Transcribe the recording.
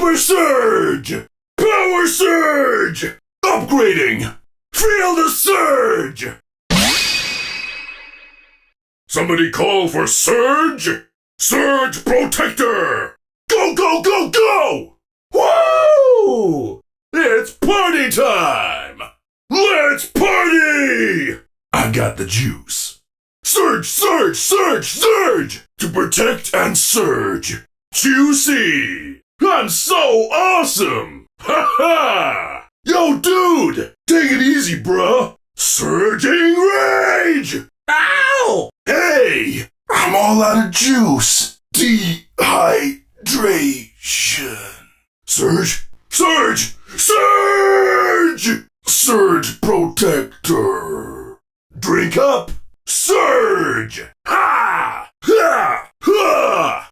Super Surge! Power Surge! Upgrading! Feel the surge! Somebody call for Surge! Surge Protector! Go, go, go, go! Woo! It's party time! Let's party! I got the juice. Surge, surge, surge, surge! To protect and surge. Juicy! I'm so awesome! Ha ha! Yo, dude! Take it easy, bruh! Surging Rage! Ow! Hey! I'm all out of juice. Dehydration. Surge! Surge! Surge! Surge Protector! Drink up! Surge! Ha! Ha! Ha!